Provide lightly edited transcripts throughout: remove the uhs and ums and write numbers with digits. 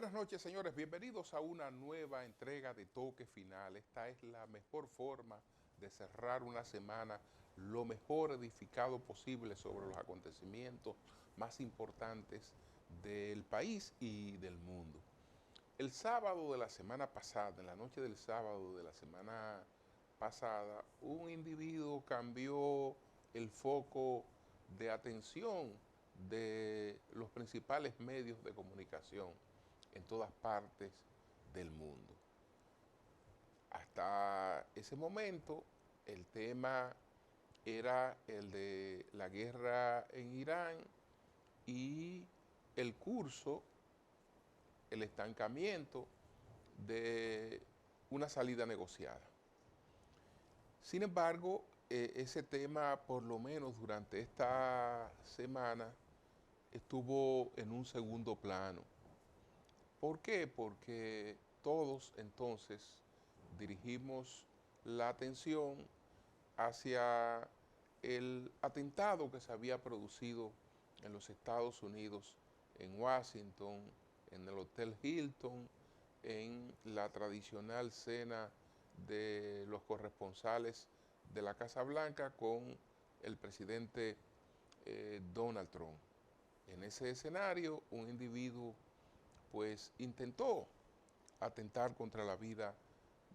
Buenas noches, señores. Bienvenidos a una nueva entrega de Toque Final. Esta es la mejor forma de cerrar una semana lo mejor edificado posible sobre los acontecimientos más importantes del país y del mundo. El sábado de la semana pasada, en la noche del sábado de la semana pasada, un individuo cambió el foco de atención de los principales medios de comunicación en todas partes del mundo. Hasta ese momento, el tema era el de la guerra en Irán y el curso, el estancamiento de una salida negociada. Sin embargo, ese tema, por lo menos durante esta semana, estuvo en un segundo plano. ¿Por qué? Porque todos entonces dirigimos la atención hacia el atentado que se había producido en los Estados Unidos, en Washington, en el Hotel Hilton, en la tradicional cena de los corresponsales de la Casa Blanca con el presidente Donald Trump. En ese escenario, un individuo pues intentó atentar contra la vida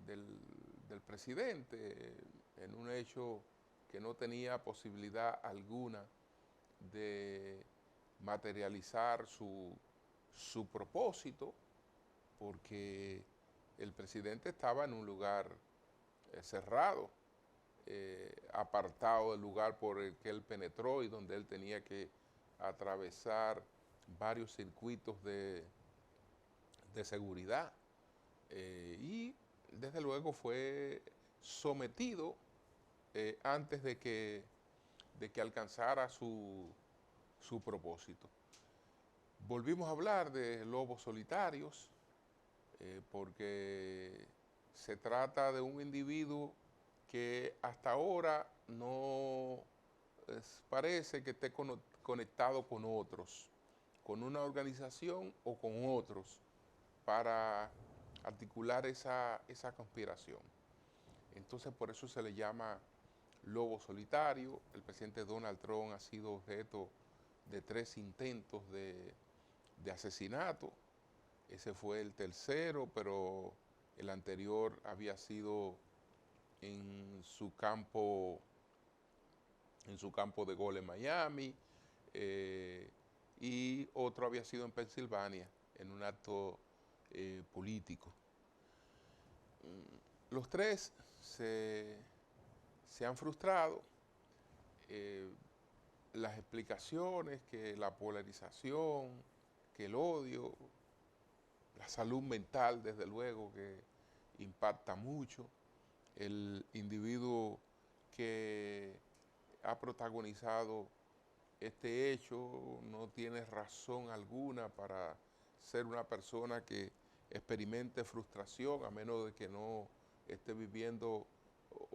del presidente en un hecho que no tenía posibilidad alguna de materializar su propósito, porque el presidente estaba en un lugar cerrado, apartado del lugar por el que él penetró y donde él tenía que atravesar varios circuitos de seguridad, y desde luego fue sometido antes de que alcanzara su propósito. Volvimos a hablar de lobos solitarios, porque se trata de un individuo que hasta ahora no parece que esté conectado con otros, con una organización o con otros, para articular esa conspiración. Entonces por eso se le llama lobo solitario. El presidente Donald Trump ha sido objeto de 3 intentos de asesinato. Ese fue el tercero, pero el anterior había sido en su campo, de gol en Miami, y otro había sido en Pensilvania, en un acto político. Los 3 se han frustrado. Las explicaciones, que la polarización, que el odio, la salud mental, desde luego, que impacta mucho. El individuo que ha protagonizado este hecho no tiene razón alguna para ser una persona que experimente frustración, a menos de que no esté viviendo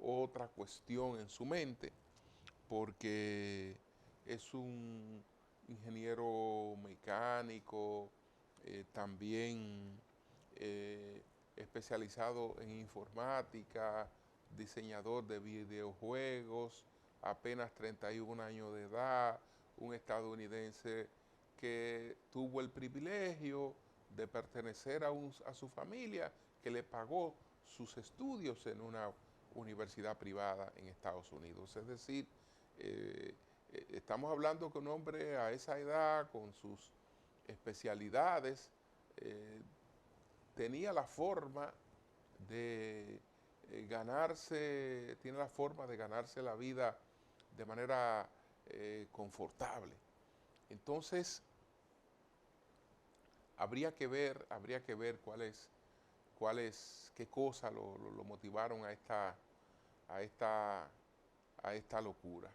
otra cuestión en su mente, porque es un ingeniero mecánico, también especializado en informática, diseñador de videojuegos, apenas 31 años de edad, un estadounidense que tuvo el privilegio de pertenecer a su familia, que le pagó sus estudios en una universidad privada en Estados Unidos. Es decir, estamos hablando que un hombre a esa edad, con sus especialidades, tenía la forma de tiene la forma de ganarse la vida de manera confortable. Entonces, habría que ver qué cosas lo motivaron a esta, a esta locura.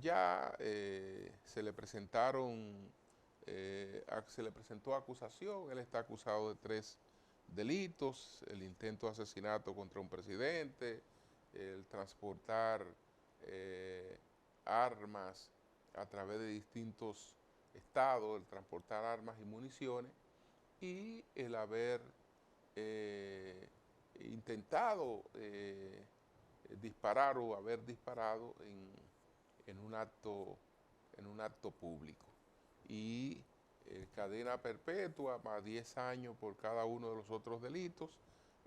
Ya se le presentó acusación. Él está acusado de 3 delitos: el intento de asesinato contra un presidente, el transportar armas a través de distintos estados, el transportar armas y municiones, y el haber intentado disparar o haber disparado en en un acto público. Y cadena perpetua más 10 años por cada uno de los otros delitos.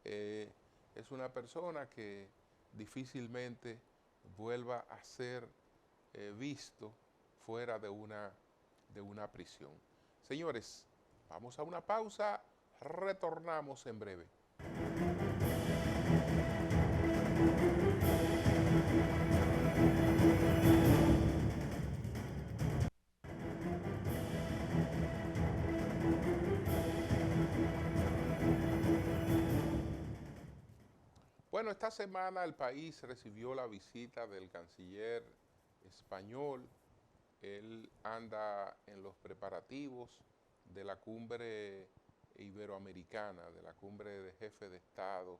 Es una persona que difícilmente vuelva a ser visto fuera de una prisión. Señores, vamos a una pausa, retornamos en breve. Bueno, esta semana el país recibió la visita del canciller español. Él anda en los preparativos de la cumbre iberoamericana, de la cumbre de jefes de estados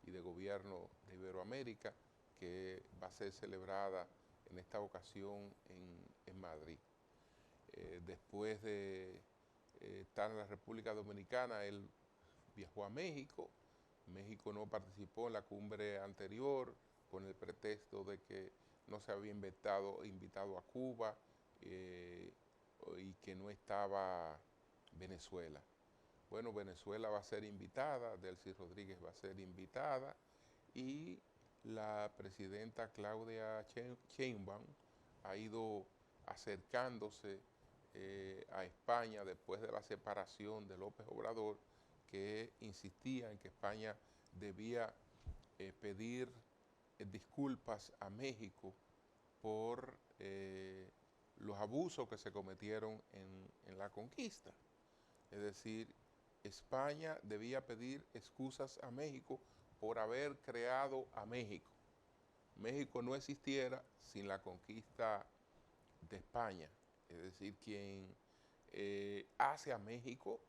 y de gobierno de Iberoamérica, que va a ser celebrada en esta ocasión en Madrid. Después de estar en la República Dominicana, él viajó a México. México no participó en la cumbre anterior con el pretexto de que no se había invitado a Cuba y que no estaba Venezuela. Bueno, Venezuela va a ser invitada, Delcy Rodríguez va a ser invitada y la presidenta Claudia Sheinbaum ha ido acercándose a España después de la separación de López Obrador, que insistía en que España debía pedir disculpas a México por los abusos que se cometieron en la conquista. Es decir, España debía pedir excusas a México por haber creado a México. México no existiera sin la conquista de España. Es decir, quien hace a México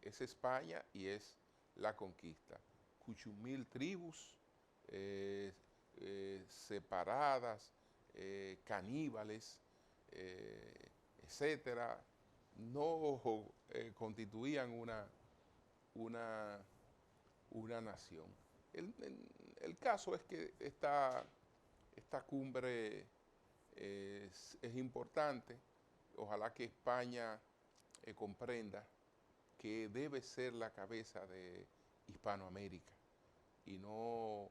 es España y es la conquista. 8,000 tribus separadas, caníbales, etcétera, no constituían una nación. El caso es que esta cumbre es importante. Ojalá que España comprenda que debe ser la cabeza de Hispanoamérica y no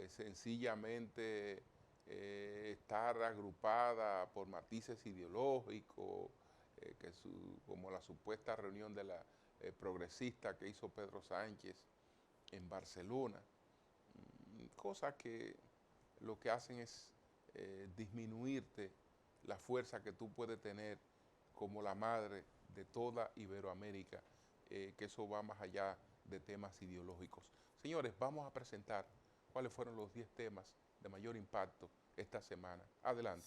sencillamente estar agrupada por matices ideológicos, como la supuesta reunión de la progresista que hizo Pedro Sánchez en Barcelona, cosa que lo que hacen es disminuirte la fuerza que tú puedes tener como la madre de toda Iberoamérica, que eso va más allá de temas ideológicos. Señores, vamos a presentar cuáles fueron los 10 temas de mayor impacto esta semana. Adelante.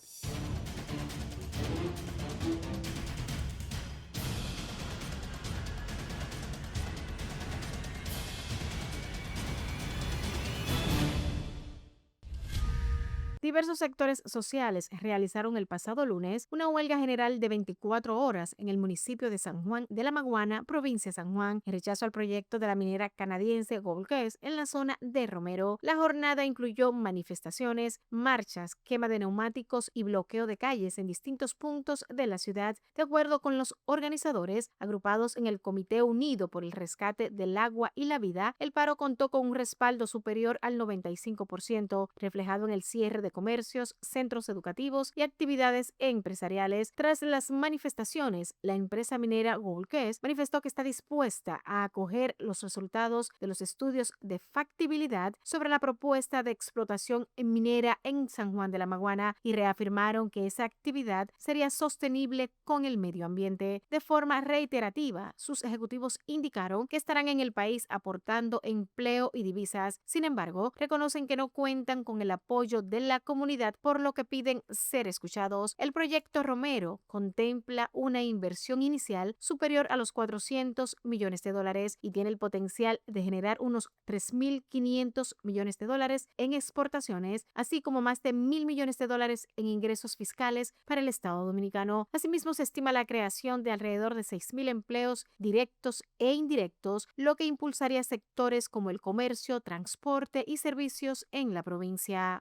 Diversos sectores sociales realizaron el pasado lunes una huelga general de 24 horas en el municipio de San Juan de la Maguana, provincia de San Juan, en rechazo al proyecto de la minera canadiense Gold Quest en la zona de Romero. La jornada incluyó manifestaciones, marchas, quema de neumáticos y bloqueo de calles en distintos puntos de la ciudad. De acuerdo con los organizadores, agrupados en el Comité Unido por el Rescate del Agua y la Vida, el paro contó con un respaldo superior al 95%, reflejado en el cierre de comercios, centros educativos y actividades empresariales. Tras las manifestaciones, la empresa minera Gold Quest manifestó que está dispuesta a acoger los resultados de los estudios de factibilidad sobre la propuesta de explotación minera en San Juan de la Maguana y reafirmaron que esa actividad sería sostenible con el medio ambiente. De forma reiterativa, sus ejecutivos indicaron que estarán en el país aportando empleo y divisas. Sin embargo, reconocen que no cuentan con el apoyo de la comunidad, por lo que piden ser escuchados. El proyecto Romero contempla una inversión inicial superior a los $400 millones y tiene el potencial de generar unos $3.500 millones en exportaciones, así como más de $1.000 millones en ingresos fiscales para el Estado dominicano. Asimismo, se estima la creación de alrededor de 6.000 empleos directos e indirectos, lo que impulsaría sectores como el comercio, transporte y servicios en la provincia.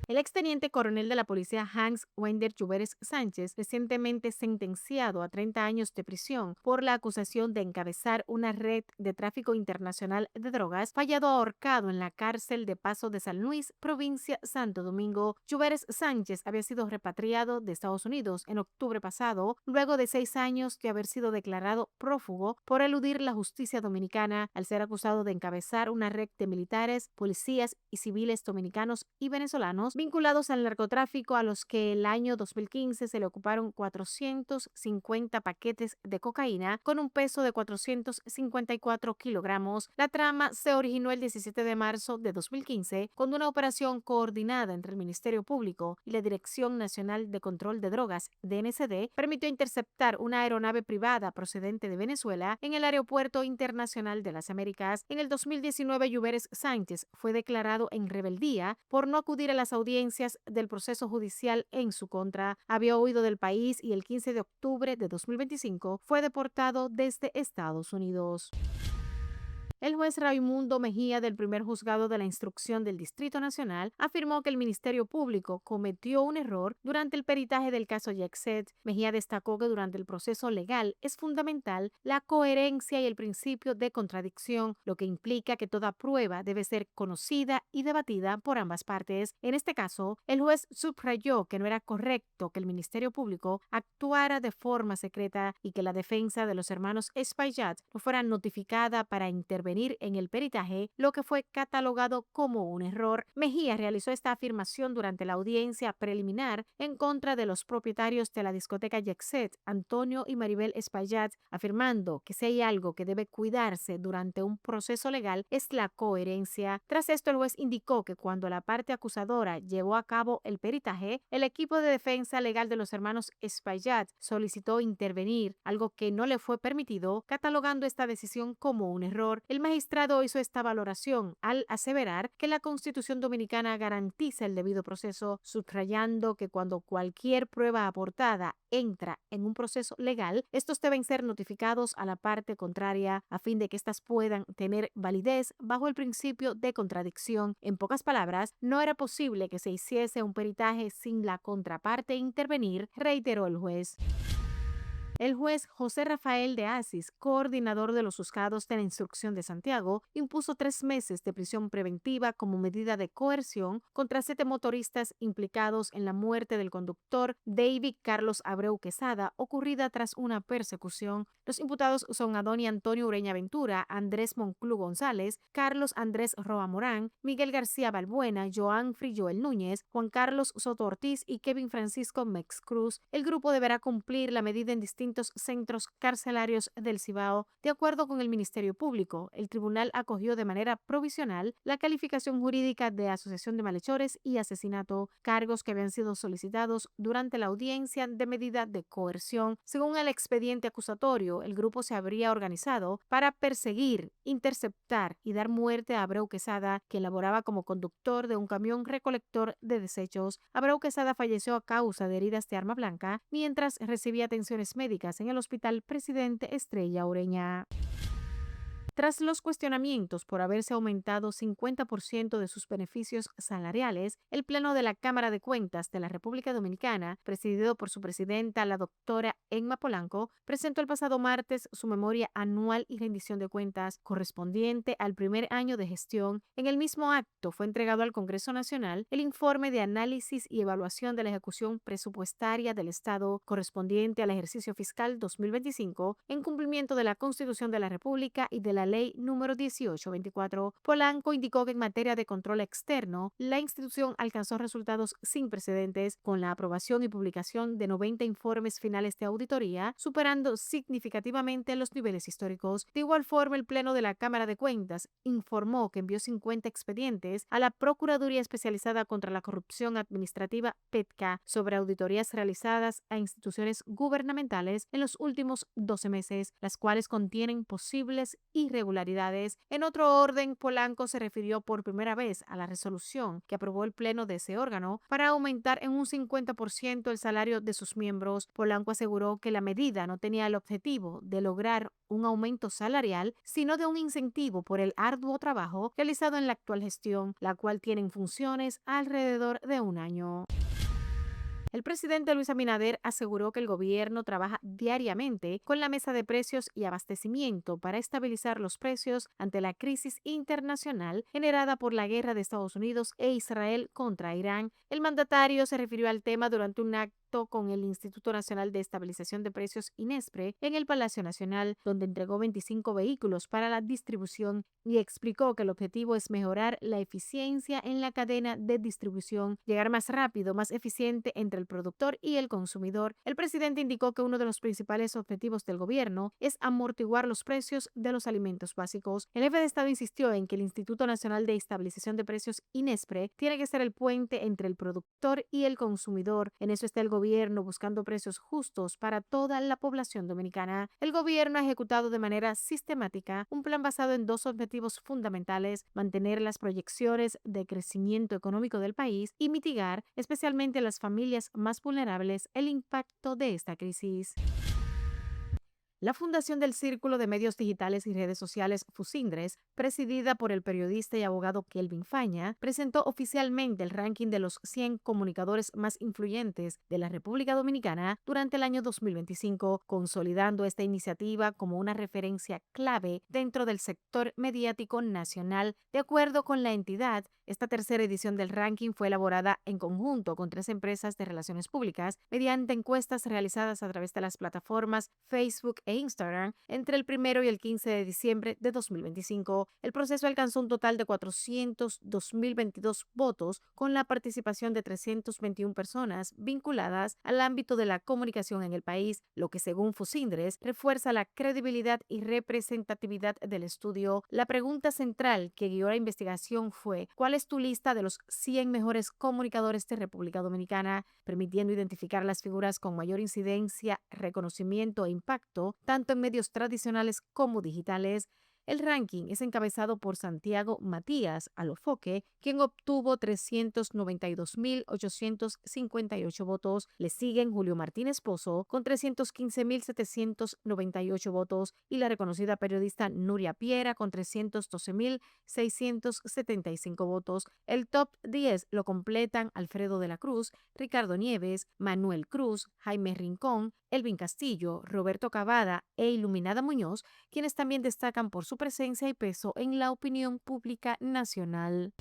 El exteniente coronel de la policía Hans Wender Lluveres Sánchez, recientemente sentenciado a 30 años de prisión por la acusación de encabezar una red de tráfico internacional de drogas, fallado ahorcado en la cárcel de Paso de San Luis, provincia Santo Domingo. Lluveres Sánchez había sido repatriado de Estados Unidos en octubre pasado, luego de 6 años de haber sido declarado prófugo por eludir la justicia dominicana al ser acusado de encabezar una red de militares, policías y civiles dominicanos y venezolanos vinculados al narcotráfico, a los que el año 2015 se le ocuparon 450 paquetes de cocaína con un peso de 454 kilogramos. La trama se originó el 17 de marzo de 2015 cuando una operación coordinada entre el Ministerio Público y la Dirección Nacional de Control de Drogas, DNCD, permitió interceptar una aeronave privada procedente de Venezuela en el Aeropuerto Internacional de las Américas. En el 2019, Lluveres Sánchez fue declarado en rebeldía por no acudir a las audiencias del proceso judicial en su contra. Había huido del país y el 15 de octubre de 2025 fue deportado desde Estados Unidos. El juez Raimundo Mejía del primer juzgado de la instrucción del Distrito Nacional afirmó que el Ministerio Público cometió un error durante el peritaje del caso Yexet. Mejía destacó que durante el proceso legal es fundamental la coherencia y el principio de contradicción, lo que implica que toda prueba debe ser conocida y debatida por ambas partes. En este caso, el juez subrayó que no era correcto que el Ministerio Público actuara de forma secreta y que la defensa de los hermanos Espaillat no fuera notificada para intervenir en el peritaje, lo que fue catalogado como un error. Mejía realizó esta afirmación durante la audiencia preliminar en contra de los propietarios de la discoteca Yexet, Antonio y Maribel Espaillat, afirmando que si hay algo que debe cuidarse durante un proceso legal es la coherencia. Tras esto, el juez indicó que cuando la parte acusadora llevó a cabo el peritaje, el equipo de defensa legal de los hermanos Espaillat solicitó intervenir, algo que no le fue permitido, catalogando esta decisión como un error. El magistrado hizo esta valoración al aseverar que la Constitución Dominicana garantiza el debido proceso, subrayando que cuando cualquier prueba aportada entra en un proceso legal, estos deben ser notificados a la parte contraria a fin de que éstas puedan tener validez bajo el principio de contradicción. En pocas palabras, no era posible que se hiciese un peritaje sin la contraparte intervenir, reiteró el juez. El juez José Rafael de Asis, coordinador de los juzgados de la instrucción de Santiago, impuso 3 meses de prisión preventiva como medida de coerción contra 7 motoristas implicados en la muerte del conductor David Carlos Abreu Quesada, ocurrida tras una persecución. Los imputados son Adoni Antonio Ureña Ventura, Andrés Monclú González, Carlos Andrés Roa Morán, Miguel García Balbuena, Joan Frijoel Núñez, Juan Carlos Soto Ortiz y Kevin Francisco Mex Cruz. El grupo deberá cumplir la medida en distintos centros carcelarios del Cibao. De acuerdo con el Ministerio Público, el tribunal acogió de manera provisional la calificación jurídica de asociación de malhechores y asesinato, cargos que habían sido solicitados durante la audiencia de medida de coerción. Según el expediente acusatorio, el grupo se habría organizado para perseguir, interceptar y dar muerte a Abreu Quesada, quien laboraba como conductor de un camión recolector de desechos. Abreu Quesada falleció a causa de heridas de arma blanca mientras recibía atenciones médicas en el Hospital Presidente Estrella Ureña. Tras los cuestionamientos por haberse aumentado 50% de sus beneficios salariales, el Pleno de la Cámara de Cuentas de la República Dominicana, presidido por su presidenta, la doctora Emma Polanco, presentó el pasado martes su memoria anual y rendición de cuentas correspondiente al primer año de gestión. En el mismo acto fue entregado al Congreso Nacional el informe de análisis y evaluación de la ejecución presupuestaria del Estado correspondiente al ejercicio fiscal 2025 en cumplimiento de la Constitución de la República y de la ley número 1824. Polanco indicó que en materia de control externo, la institución alcanzó resultados sin precedentes con la aprobación y publicación de 90 informes finales de auditoría, superando significativamente los niveles históricos. De igual forma, el Pleno de la Cámara de Cuentas informó que envió 50 expedientes a la Procuraduría Especializada contra la Corrupción Administrativa PETCA sobre auditorías realizadas a instituciones gubernamentales en los últimos 12 meses, las cuales contienen posibles irregularidades. En otro orden, Polanco se refirió por primera vez a la resolución que aprobó el Pleno de ese órgano para aumentar en un 50% el salario de sus miembros. Polanco aseguró que la medida no tenía el objetivo de lograr un aumento salarial, sino de un incentivo por el arduo trabajo realizado en la actual gestión, la cual tiene en funciones alrededor de un año. El presidente Luis Abinader aseguró que el gobierno trabaja diariamente con la mesa de precios y abastecimiento para estabilizar los precios ante la crisis internacional generada por la guerra de Estados Unidos e Israel contra Irán. El mandatario se refirió al tema durante un acto con el Instituto Nacional de Estabilización de Precios INESPRE en el Palacio Nacional, donde entregó 25 vehículos para la distribución y explicó que el objetivo es mejorar la eficiencia en la cadena de distribución, llegar más rápido, más eficiente entre el productor y el consumidor. El presidente indicó que uno de los principales objetivos del gobierno es amortiguar los precios de los alimentos básicos. El jefe de Estado insistió en que el Instituto Nacional de Estabilización de Precios INESPRE tiene que ser el puente entre el productor y el consumidor. En eso está el gobierno buscando precios justos para toda la población dominicana. El gobierno ha ejecutado de manera sistemática un plan basado en dos objetivos fundamentales: mantener las proyecciones de crecimiento económico del país y mitigar, especialmente las familias más vulnerables, el impacto de esta crisis. La Fundación del Círculo de Medios Digitales y Redes Sociales FUSINDRES, presidida por el periodista y abogado Kelvin Faña, presentó oficialmente el ranking de los 100 comunicadores más influyentes de la República Dominicana durante el año 2025, consolidando esta iniciativa como una referencia clave dentro del sector mediático nacional. De acuerdo con la entidad, esta tercera edición del ranking fue elaborada en conjunto con 3 empresas de relaciones públicas mediante encuestas realizadas a través de las plataformas Facebook e Instagram entre el 1 y el 15 de diciembre de 2025. El proceso alcanzó un total de 402.022 votos con la participación de 321 personas vinculadas al ámbito de la comunicación en el país, lo que según Fusindres refuerza la credibilidad y representatividad del estudio. La pregunta central que guió la investigación fue: ¿cuál es tu lista de los 100 mejores comunicadores de República Dominicana?, permitiendo identificar las figuras con mayor incidencia, reconocimiento e impacto tanto en medios tradicionales como digitales. El ranking es encabezado por Santiago Matías Alofoque, quien obtuvo 392.858 votos. Le siguen Julio Martínez Pozo con 315.798 votos y la reconocida periodista Nuria Piera con 312.675 votos. El top 10 lo completan Alfredo de la Cruz, Ricardo Nieves, Manuel Cruz, Jaime Rincón, Elvin Castillo, Roberto Cavada e Iluminada Muñoz, quienes también destacan por su presencia y peso en la opinión pública nacional.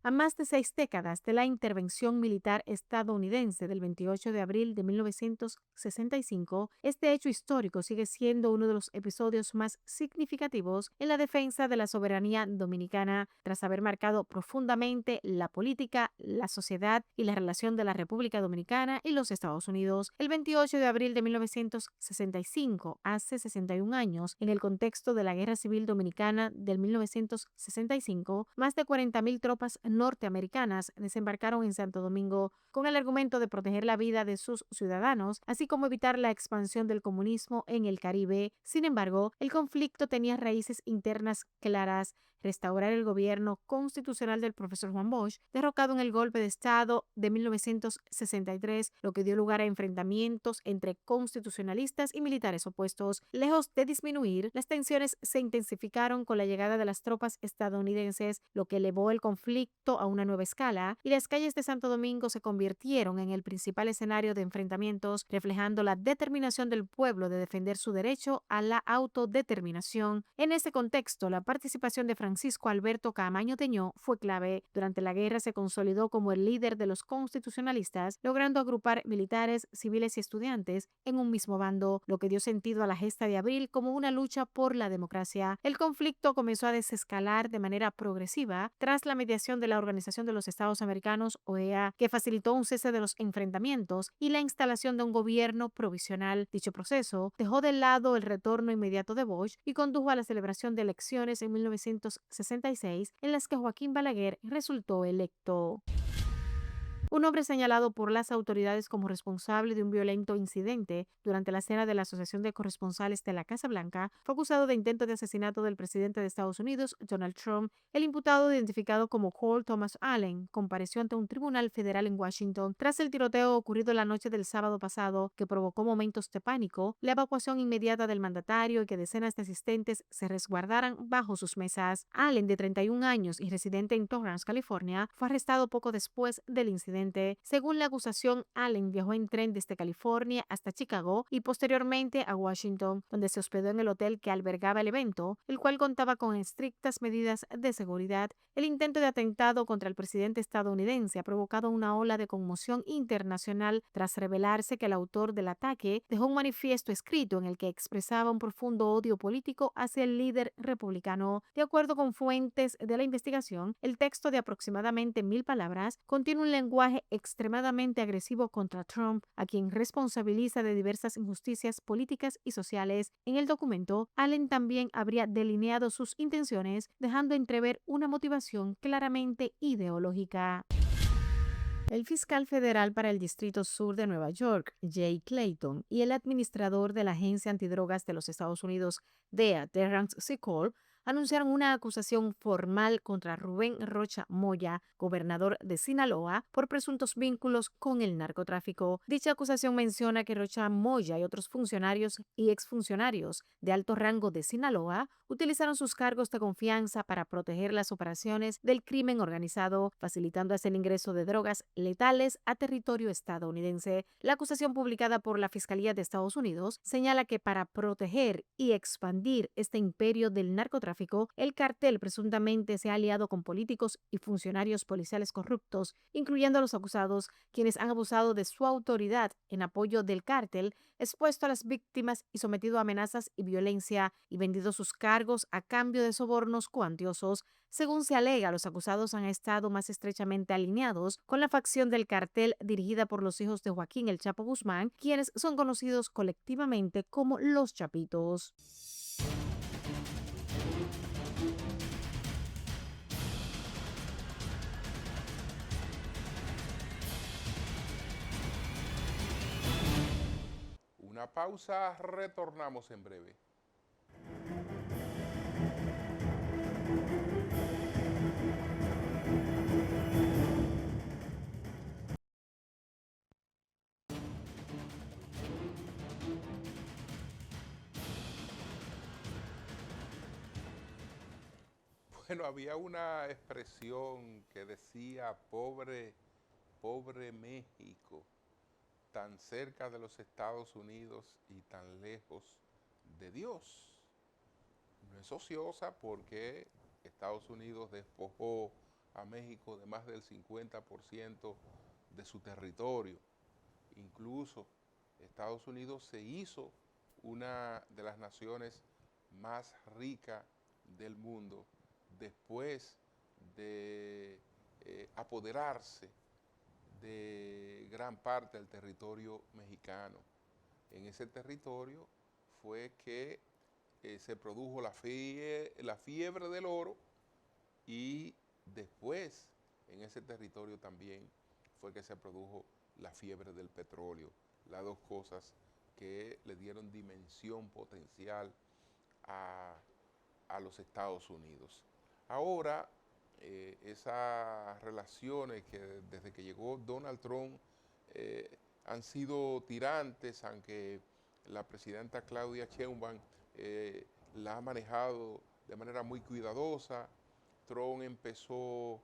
A más de 6 décadas de la intervención militar estadounidense del 28 de abril de 1965, este hecho histórico sigue siendo uno de los episodios más significativos en la defensa de la soberanía dominicana, tras haber marcado profundamente la política, la sociedad y la relación de la República Dominicana y los Estados Unidos. El 28 de abril de 1965, hace 61 años, en el contexto de la Guerra Civil Dominicana del 1965, más de 40.000 tropas norteamericanas desembarcaron en Santo Domingo con el argumento de proteger la vida de sus ciudadanos, así como evitar la expansión del comunismo en el Caribe. Sin embargo, el conflicto tenía raíces internas claras: restaurar el gobierno constitucional del profesor Juan Bosch, derrocado en el golpe de Estado de 1963, lo que dio lugar a enfrentamientos entre constitucionalistas y militares opuestos. Lejos de disminuir, las tensiones se intensificaron con la llegada de las tropas estadounidenses, lo que elevó el conflicto a una nueva escala, y las calles de Santo Domingo se convirtieron en el principal escenario de enfrentamientos, reflejando la determinación del pueblo de defender su derecho a la autodeterminación. En ese contexto, la participación de Francisco Alberto Caamaño Teñó fue clave. Durante la guerra se consolidó como el líder de los constitucionalistas, logrando agrupar militares, civiles y estudiantes en un mismo bando, lo que dio sentido a la gesta de abril como una lucha por la democracia. El conflicto comenzó a desescalar de manera progresiva tras la mediación de la Organización de los Estados Americanos, OEA, que facilitó un cese de los enfrentamientos y la instalación de un gobierno provisional. Dicho proceso dejó de lado el retorno inmediato de Bosch y condujo a la celebración de elecciones en 1966, en las que Joaquín Balaguer resultó electo. Un hombre señalado por las autoridades como responsable de un violento incidente durante la cena de la Asociación de Corresponsales de la Casa Blanca fue acusado de intento de asesinato del presidente de Estados Unidos, Donald Trump. El imputado, identificado como Cole Thomas Allen, compareció ante un tribunal federal en Washington tras el tiroteo ocurrido la noche del sábado pasado, que provocó momentos de pánico, la evacuación inmediata del mandatario y que decenas de asistentes se resguardaran bajo sus mesas. Allen, de 31 años y residente en Torrance, California, fue arrestado poco después del incidente. Según la acusación, Allen viajó en tren desde California hasta Chicago y posteriormente a Washington, donde se hospedó en el hotel que albergaba el evento, el cual contaba con estrictas medidas de seguridad. El intento de atentado contra el presidente estadounidense ha provocado una ola de conmoción internacional tras revelarse que el autor del ataque dejó un manifiesto escrito en el que expresaba un profundo odio político hacia el líder republicano. De acuerdo con fuentes de la investigación, el texto de aproximadamente 1000 palabras contiene un lenguaje extremadamente agresivo contra Trump, a quien responsabiliza de diversas injusticias políticas y sociales. En el documento, Allen también habría delineado sus intenciones, dejando entrever una motivación claramente ideológica. El fiscal federal para el Distrito Sur de Nueva York, Jay Clayton, y el administrador de la Agencia Antidrogas de los Estados Unidos, DEA, Terrence C. Cole, anunciaron una acusación formal contra Rubén Rocha Moya, gobernador de Sinaloa, por presuntos vínculos con el narcotráfico. Dicha acusación menciona que Rocha Moya y otros funcionarios y exfuncionarios de alto rango de Sinaloa utilizaron sus cargos de confianza para proteger las operaciones del crimen organizado, facilitando así el ingreso de drogas letales a territorio estadounidense. La acusación publicada por la Fiscalía de Estados Unidos señala que para proteger y expandir este imperio del narcotráfico, el cartel presuntamente se ha aliado con políticos y funcionarios policiales corruptos, incluyendo a los acusados, quienes han abusado de su autoridad en apoyo del cártel, expuesto a las víctimas y sometido a amenazas y violencia, y vendido sus cargos a cambio de sobornos cuantiosos. Según se alega, los acusados han estado más estrechamente alineados con la facción del cartel dirigida por los hijos de Joaquín El Chapo Guzmán, quienes son conocidos colectivamente como los Chapitos. Una pausa, retornamos en breve. Bueno, había una expresión que decía, pobre, pobre México, tan cerca de los Estados Unidos y tan lejos de Dios. No es ociosa porque Estados Unidos despojó a México de más del 50% de su territorio. Incluso Estados Unidos se hizo una de las naciones más ricas del mundo después de apoderarse de gran parte del territorio mexicano. En ese territorio fue que se produjo la fiebre del oro, y después en ese territorio también fue que se produjo la fiebre del petróleo, las dos cosas que le dieron dimensión potencial a los Estados Unidos. Ahora, esas relaciones que desde que llegó Donald Trump han sido tirantes, aunque la presidenta Claudia Sheinbaum la ha manejado de manera muy cuidadosa. Trump empezó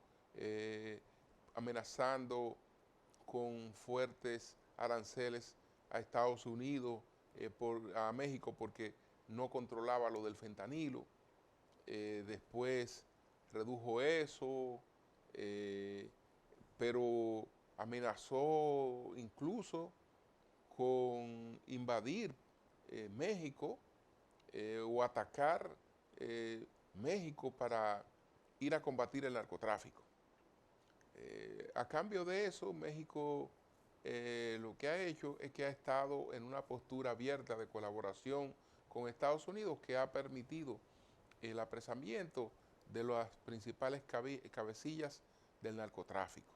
amenazando con fuertes aranceles a Estados Unidos, a México, porque no controlaba lo del fentanilo. Después redujo eso, pero amenazó incluso con invadir México o atacar México para ir a combatir el narcotráfico. A cambio de eso, México lo que ha hecho es que ha estado en una postura abierta de colaboración con Estados Unidos, que ha permitido el apresamiento de las principales cabecillas del narcotráfico.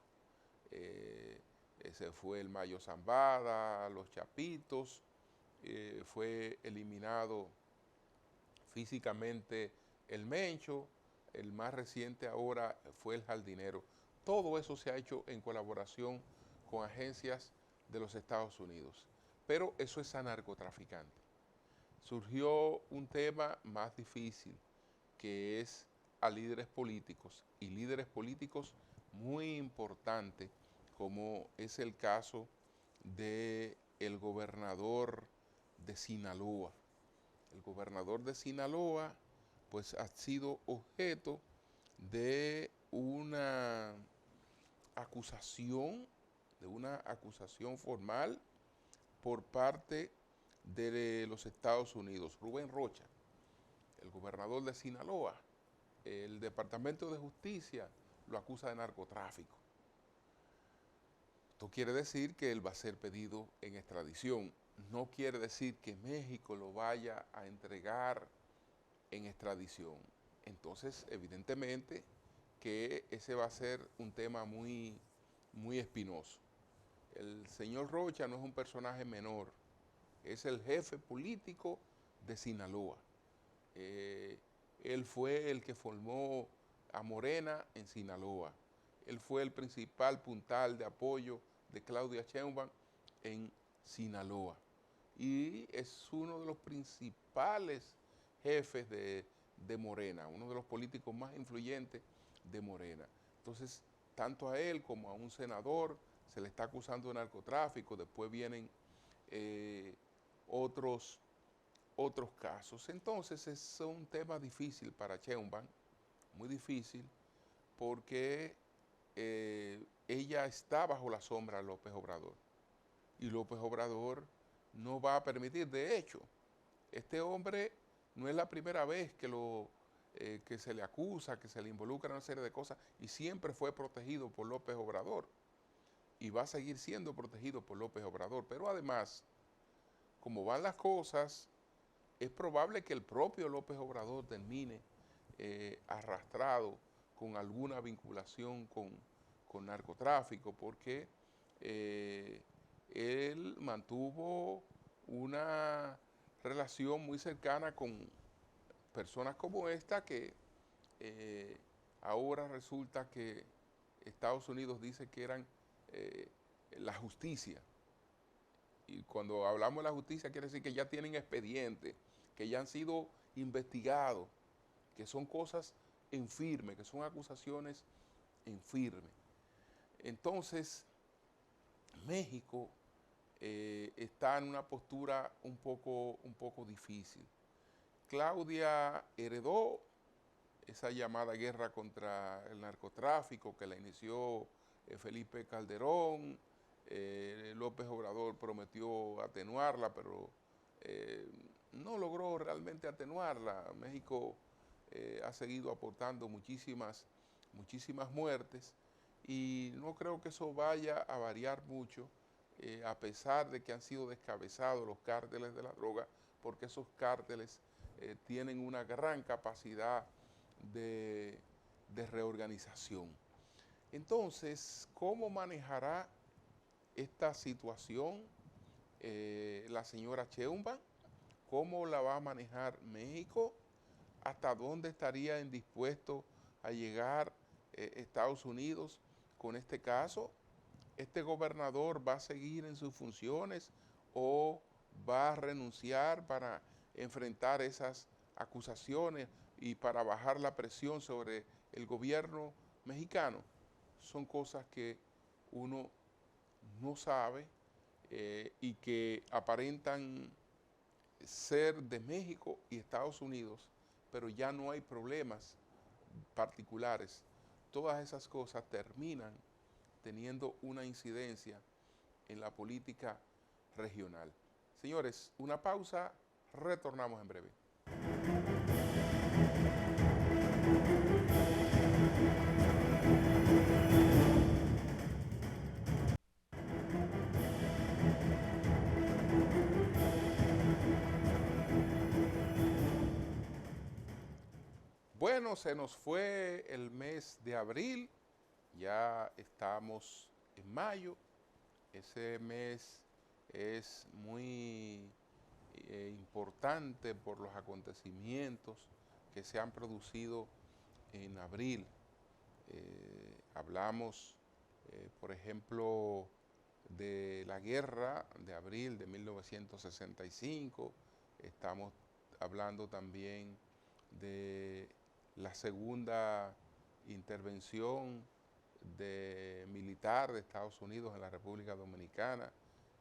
Ese fue el Mayo Zambada, los Chapitos, fue eliminado físicamente el Mencho, el más reciente ahora fue el Jardinero. Todo eso se ha hecho en colaboración con agencias de los Estados Unidos, pero eso es a narcotraficante. Surgió un tema más difícil, que es a líderes políticos, y líderes políticos muy importantes, como es el caso del gobernador de Sinaloa. El gobernador de Sinaloa pues ha sido objeto de una acusación formal por parte de los Estados Unidos. Rubén Rocha, el gobernador de Sinaloa, el Departamento de Justicia lo acusa de narcotráfico. Esto quiere decir que él va a ser pedido en extradición. No quiere decir que México lo vaya a entregar en extradición. Entonces, evidentemente, que ese va a ser un tema muy, muy espinoso. El señor Rocha no es un personaje menor, es el jefe político de Sinaloa. Él fue el que formó a Morena en Sinaloa. Él fue el principal puntal de apoyo de Claudia Sheinbaum en Sinaloa. Y es uno de los principales jefes de Morena, uno de los políticos más influyentes de Morena. Entonces, tanto a él como a un senador se le está acusando de narcotráfico. Después vienen otros casos. Entonces, es un tema difícil para Sheinbaum, muy difícil, porque ella está bajo la sombra de López Obrador. Y López Obrador no va a permitir. De hecho, este hombre no es la primera vez que se le acusa, que se le involucra en una serie de cosas, y siempre fue protegido por López Obrador. Y va a seguir siendo protegido por López Obrador. Pero además, como van las cosas, es probable que el propio López Obrador termine arrastrado con alguna vinculación con narcotráfico, porque él mantuvo una relación muy cercana con personas como esta, que ahora resulta que Estados Unidos dice que eran la justicia. Y cuando hablamos de la justicia quiere decir que ya tienen expedientes, que ya han sido investigados, que son cosas en firme, que son acusaciones en firme. Entonces, México está en una postura un poco difícil. Claudia heredó esa llamada guerra contra el narcotráfico que la inició Felipe Calderón. López Obrador prometió atenuarla, pero no logró realmente atenuarla. México ha seguido aportando muchísimas muertes, y no creo que eso vaya a variar mucho, a pesar de que han sido descabezados los cárteles de la droga, porque esos cárteles tienen una gran capacidad de reorganización. Entonces, ¿cómo manejará esta situación la señora Sheinbaum? ¿Cómo la va a manejar México? ¿Hasta dónde estaría dispuesto a llegar Estados Unidos con este caso? ¿Este gobernador va a seguir en sus funciones o va a renunciar para enfrentar esas acusaciones y para bajar la presión sobre el gobierno mexicano? Son cosas que uno no sabe y que aparentan ser de México y Estados Unidos, pero ya no hay problemas particulares, todas esas cosas terminan teniendo una incidencia en la política regional. Señores, una pausa, retornamos en breve. Bueno, se nos fue el mes de abril, ya estamos en mayo. Ese mes es muy importante por los acontecimientos que se han producido en abril. Hablamos, por ejemplo, de la guerra de abril de 1965. Estamos hablando también de la segunda intervención militar de Estados Unidos en la República Dominicana.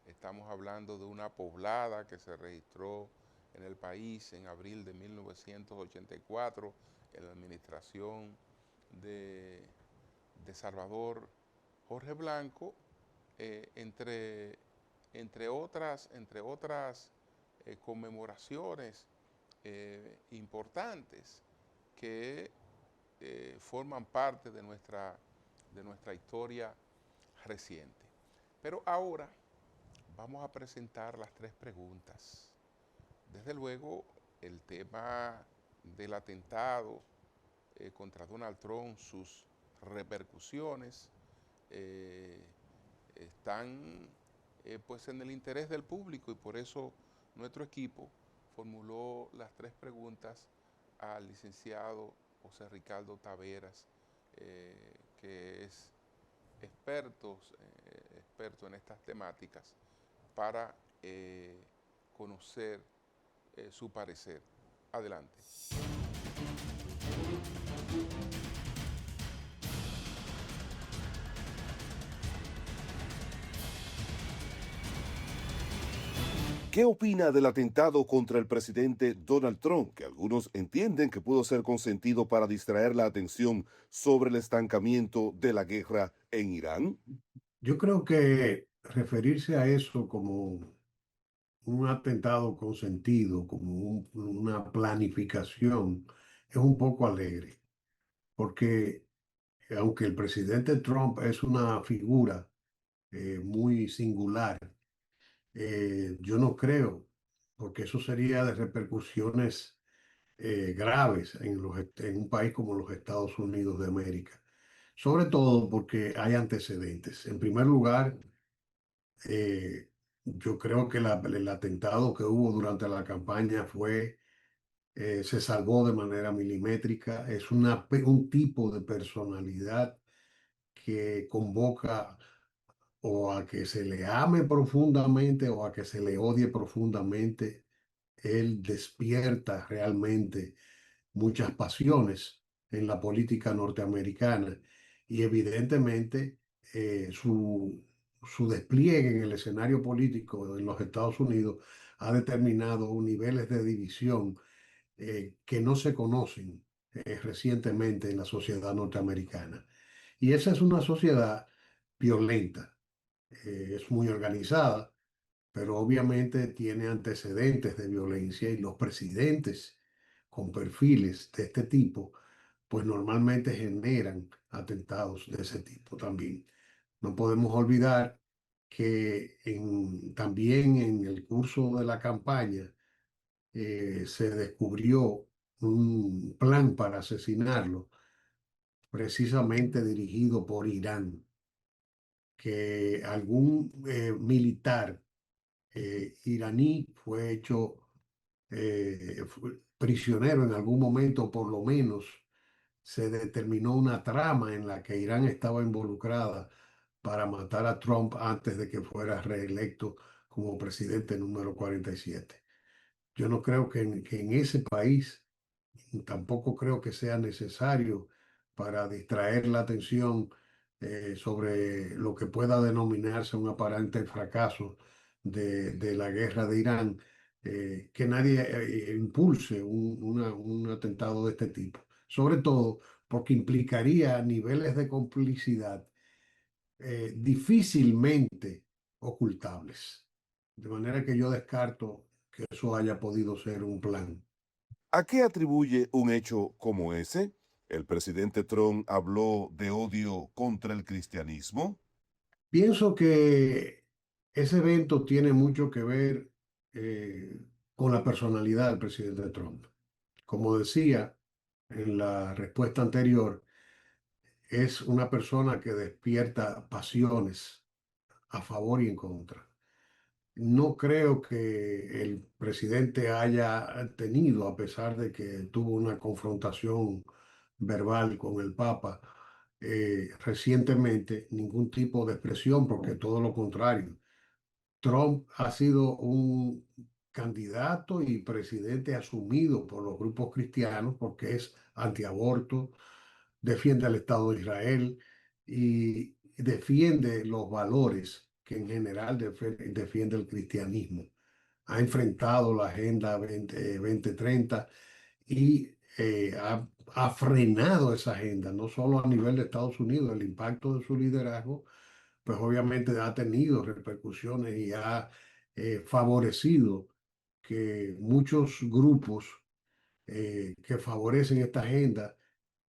Estamos hablando de una poblada que se registró en el país en abril de 1984 en la administración de Salvador Jorge Blanco, entre otras conmemoraciones importantes que forman parte de nuestra historia reciente. Pero ahora vamos a presentar las tres preguntas. Desde luego, el tema del atentado contra Donald Trump, sus repercusiones, están pues en el interés del público, y por eso nuestro equipo formuló las tres preguntas al licenciado José Ricardo Taveras, que es experto en estas temáticas, para conocer su parecer. Adelante. ¿Qué opina del atentado contra el presidente Donald Trump, que algunos entienden que pudo ser consentido para distraer la atención sobre el estancamiento de la guerra en Irán? Yo creo que referirse a eso como un atentado consentido, como una planificación, es un poco alegre, porque aunque el presidente Trump es una figura muy singular, yo no creo, porque eso sería de repercusiones graves en un país como los Estados Unidos de América, sobre todo porque hay antecedentes. En primer lugar, Eh, yo creo que el atentado que hubo durante la campaña se salvó de manera milimétrica. Es un tipo de personalidad que convoca o a que se le ame profundamente o a que se le odie profundamente. Él despierta realmente muchas pasiones en la política norteamericana y evidentemente su despliegue en el escenario político en los Estados Unidos ha determinado niveles de división que no se conocen recientemente en la sociedad norteamericana. Y esa es una sociedad violenta, es muy organizada, pero obviamente tiene antecedentes de violencia y los presidentes con perfiles de este tipo, pues normalmente generan atentados de ese tipo también. No podemos olvidar que también en el curso de la campaña se descubrió un plan para asesinarlo, precisamente dirigido por Irán, que algún militar iraní fue hecho prisionero en algún momento, por lo menos se determinó una trama en la que Irán estaba involucrada para matar a Trump antes de que fuera reelecto como presidente número 47. Yo no creo que en ese país, tampoco creo que sea necesario para distraer la atención sobre lo que pueda denominarse un aparente fracaso de la guerra de Irán, que nadie impulse un atentado de este tipo. Sobre todo porque implicaría niveles de complicidad difícilmente ocultables. De manera que yo descarto que eso haya podido ser un plan. ¿A qué atribuye un hecho como ese? ¿El presidente Trump habló de odio contra el cristianismo? Pienso que ese evento tiene mucho que ver eh, con la personalidad del presidente Trump. Como decía en la respuesta anterior, es una persona que despierta pasiones a favor y en contra. No creo que el presidente haya tenido, a pesar de que tuvo una confrontación verbal con el Papa recientemente, ningún tipo de expresión, porque todo lo contrario. Trump ha sido un candidato y presidente asumido por los grupos cristianos porque es antiaborto, defiende al Estado de Israel y defiende los valores que en general defiende el cristianismo. Ha enfrentado la Agenda 2030 y ha frenado esa agenda, no solo a nivel de Estados Unidos, el impacto de su liderazgo, pues obviamente ha tenido repercusiones y ha favorecido que muchos grupos que favorecen esta agenda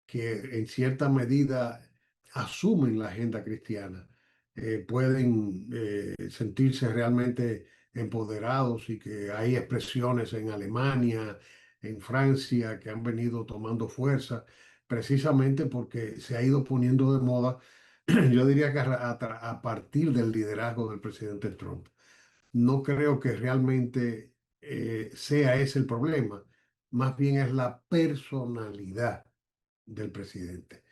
que en cierta medida asumen la agenda cristiana, pueden sentirse realmente empoderados y que hay expresiones en Alemania, en Francia, que han venido tomando fuerza, precisamente porque se ha ido poniendo de moda, yo diría que a partir del liderazgo del presidente Trump. No creo que realmente sea ese el problema, más bien es la personalidad del presidente,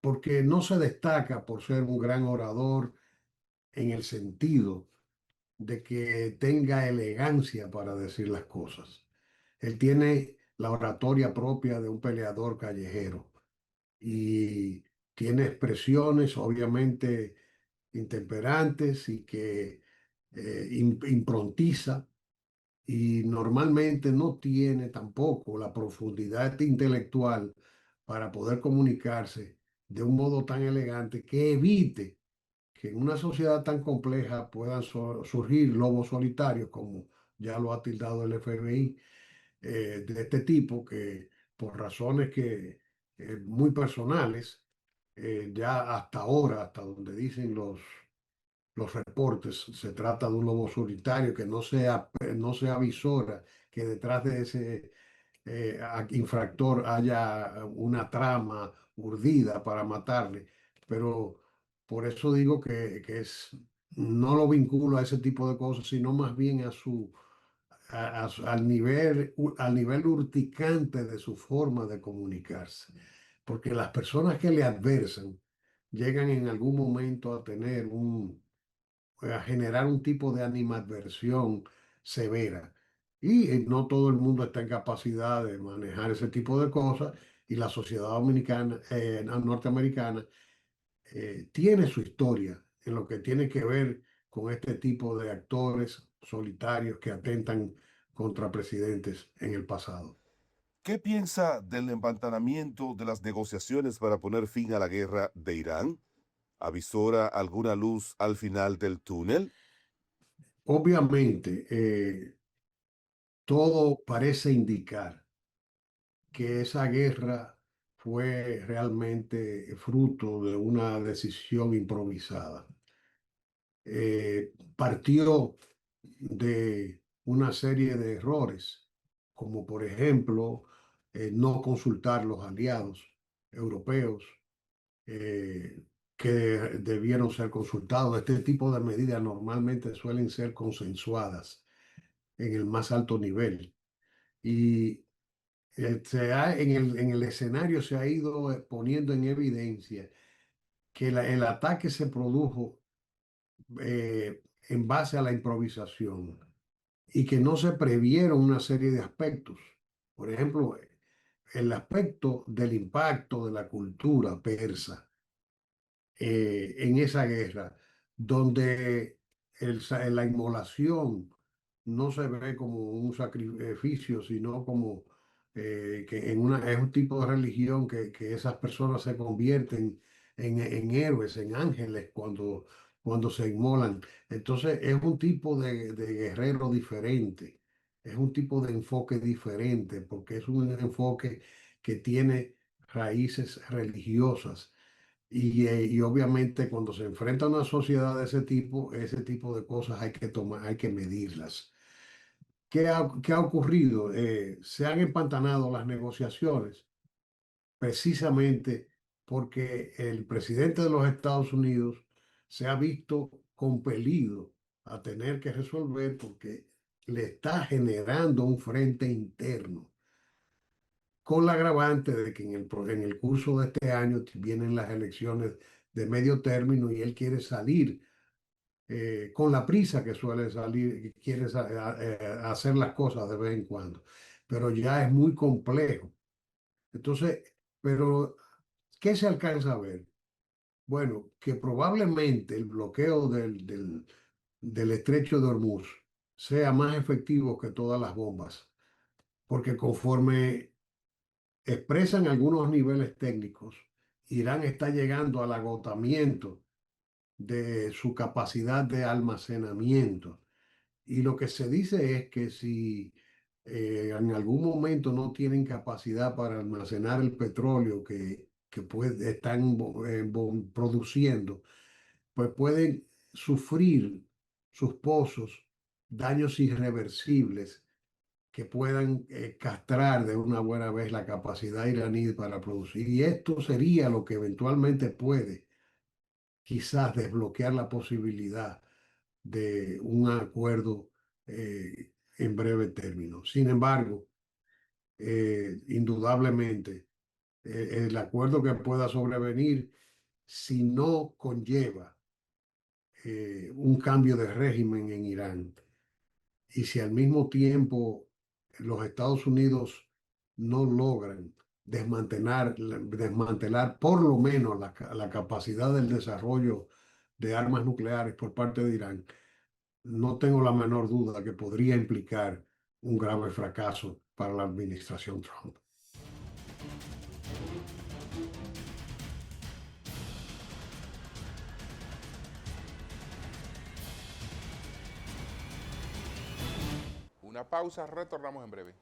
porque no se destaca por ser un gran orador en el sentido de que tenga elegancia para decir las cosas. Él tiene la oratoria propia de un peleador callejero y tiene expresiones obviamente intemperantes y que improntiza y normalmente no tiene tampoco la profundidad intelectual para poder comunicarse de un modo tan elegante que evite que en una sociedad tan compleja puedan surgir lobos solitarios, como ya lo ha tildado el FBI, de este tipo, que por razones que muy personales, ya hasta ahora, hasta donde dicen los reportes, se trata de un lobo solitario que no se avisora que detrás de ese infractor haya una trama urdida para matarle. Pero por eso digo no lo vinculo a ese tipo de cosas, sino más bien al nivel urticante de su forma de comunicarse. Porque las personas que le adversan llegan en algún momento a tener a generar un tipo de animadversión severa. Y no todo el mundo está en capacidad de manejar ese tipo de cosas y la sociedad dominicana, norteamericana, tiene su historia en lo que tiene que ver con este tipo de actores solitarios que atentan contra presidentes en el pasado. ¿Qué piensa del empantanamiento de las negociaciones para poner fin a la guerra de Irán? ¿Avisora alguna luz al final del túnel? Obviamente, todo parece indicar que esa guerra fue realmente fruto de una decisión improvisada. Partió de una serie de errores, como por ejemplo no consultar los aliados europeos que debieron ser consultados. Este tipo de medidas normalmente suelen ser consensuadas en el más alto nivel. Y en el escenario se ha ido poniendo en evidencia que el ataque se produjo en base a la improvisación y que no se previeron una serie de aspectos. Por ejemplo, el aspecto del impacto de la cultura persa en esa guerra, donde la inmolación no se ve como un sacrificio, sino como que es un tipo de religión que esas personas se convierten en héroes, en ángeles cuando se inmolan. Entonces es un tipo de guerrero diferente, es un tipo de enfoque diferente, porque es un enfoque que tiene raíces religiosas. Y obviamente cuando se enfrenta a una sociedad de ese tipo de cosas hay que tomar, hay que medirlas. ¿Qué ha ocurrido? Se han empantanado las negociaciones precisamente porque el presidente de los Estados Unidos se ha visto compelido a tener que resolver porque le está generando un frente interno, con la agravante de que en el curso de este año vienen las elecciones de medio término y él quiere salir con la prisa que suele salir, que quiere hacer las cosas de vez en cuando, pero ya es muy complejo. Entonces, pero ¿qué se alcanza a ver? Bueno, que probablemente el bloqueo del estrecho de Hormuz sea más efectivo que todas las bombas, porque conforme expresan algunos niveles técnicos, Irán está llegando al agotamiento de su capacidad de almacenamiento. Y lo que se dice es que si en algún momento no tienen capacidad para almacenar el petróleo están produciendo, pues pueden sufrir sus pozos daños irreversibles que puedan castrar de una buena vez la capacidad iraní para producir. Y esto sería lo que eventualmente puede quizás desbloquear la posibilidad de un acuerdo en breve término. Sin embargo, indudablemente, el acuerdo que pueda sobrevenir, si no conlleva un cambio de régimen en Irán, y si al mismo tiempo los Estados Unidos no logran desmantelar por lo menos la capacidad del desarrollo de armas nucleares por parte de Irán, no tengo la menor duda que podría implicar un grave fracaso para la administración Trump. Una pausa, retornamos en breve.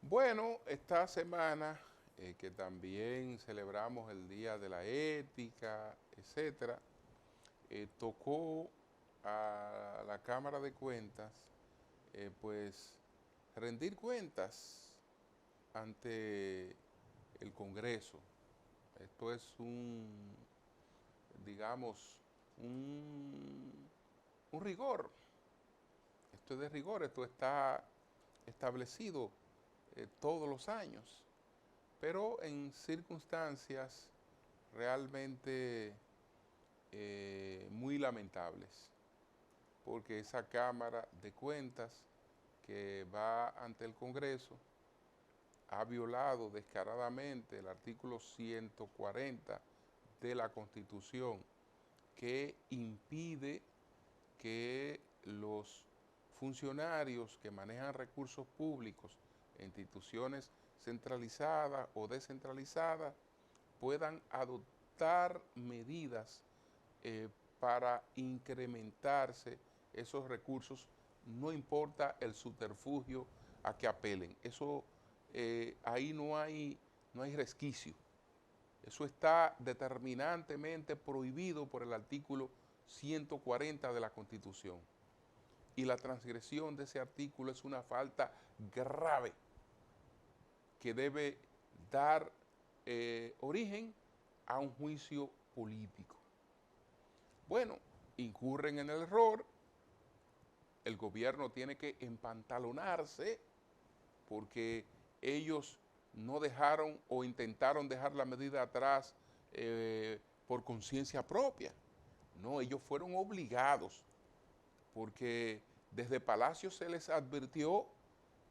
Bueno, esta semana que también celebramos el Día de la Ética, etcétera, tocó a la Cámara de Cuentas, pues, rendir cuentas ante el Congreso. Esto es digamos, un rigor. Esto es de rigor, esto está establecido todos los años, pero en circunstancias realmente muy lamentables, porque esa Cámara de Cuentas que va ante el Congreso ha violado descaradamente el artículo 140 de la Constitución, que impide que los funcionarios que manejan recursos públicos, instituciones centralizadas o descentralizadas, puedan adoptar medidas para incrementarse esos recursos, no importa el subterfugio a que apelen. Eso ahí no hay resquicio. Eso está determinantemente prohibido por el artículo 140 de la Constitución. Y la transgresión de ese artículo es una falta grave que debe dar origen a un juicio político. Bueno, incurren en el error, el gobierno tiene que empantalonarse porque ellos no dejaron o intentaron dejar la medida atrás por conciencia propia. No, ellos fueron obligados, porque desde Palacio se les advirtió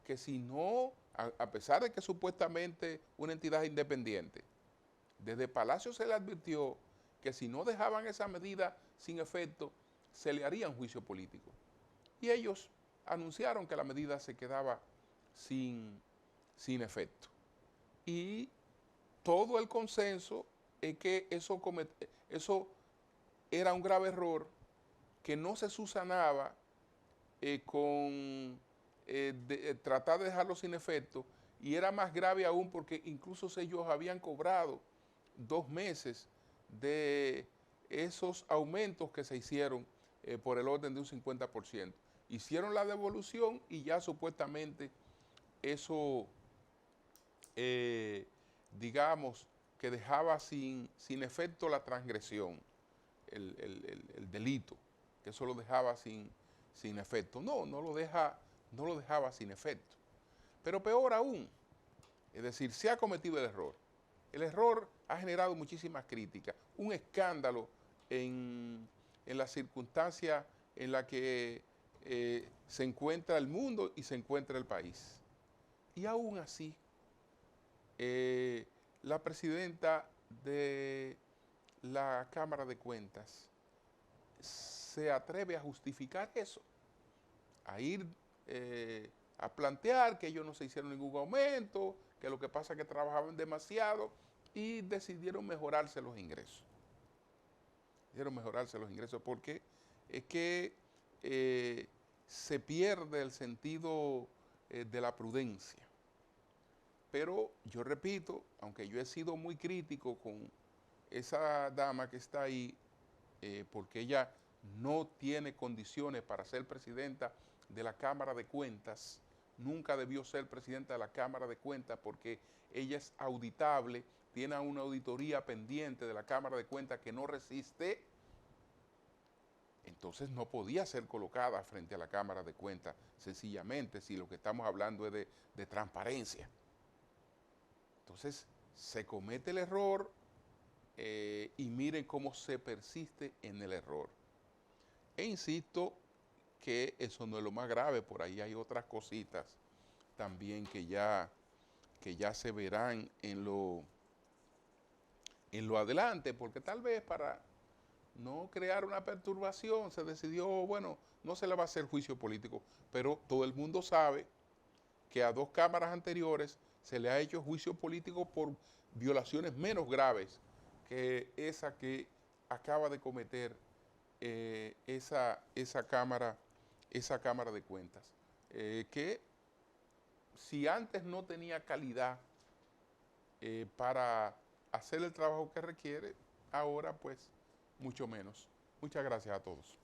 que si no, a pesar de que supuestamente una entidad independiente, desde Palacio se les advirtió que si no dejaban esa medida sin efecto, se le haría un juicio político. Y ellos anunciaron que la medida se quedaba sin efecto. Y todo el consenso es que eso era un grave error que no se subsanaba con tratar de dejarlo sin efecto, y era más grave aún porque incluso ellos habían cobrado 2 meses de esos aumentos que se hicieron por el orden de un 50%. Hicieron la devolución y ya supuestamente eso, digamos, que dejaba sin efecto la transgresión, el delito, que eso lo dejaba sin efecto. No lo dejaba sin efecto. Pero peor aún, es decir, se ha cometido el error. El error ha generado muchísimas críticas, un escándalo en la circunstancia en la que se encuentra el mundo y se encuentra el país. Y aún así, la presidenta de la Cámara de Cuentas se atreve a justificar eso, a ir a plantear que ellos no se hicieron ningún aumento, que lo que pasa es que trabajaban demasiado y decidieron mejorarse los ingresos. Porque es que se pierde el sentido de la prudencia. Pero yo repito, aunque yo he sido muy crítico con esa dama que está ahí, porque ella no tiene condiciones para ser presidenta de la Cámara de Cuentas, nunca debió ser presidenta de la Cámara de Cuentas porque ella es auditable, tiene una auditoría pendiente de la Cámara de Cuentas que no resiste, entonces no podía ser colocada frente a la Cámara de Cuentas, sencillamente, si lo que estamos hablando es de transparencia. Entonces se comete el error y miren cómo se persiste en el error. E insisto que eso no es lo más grave, por ahí hay otras cositas también que ya se verán en lo adelante, porque tal vez para no crear una perturbación se decidió, bueno, no se le va a hacer juicio político, pero todo el mundo sabe que a 2 cámaras anteriores se le ha hecho juicio político por violaciones menos graves que esa que acaba de cometer esa Cámara de Cuentas, que si antes no tenía calidad para hacer el trabajo que requiere, ahora pues mucho menos. Muchas gracias a todos.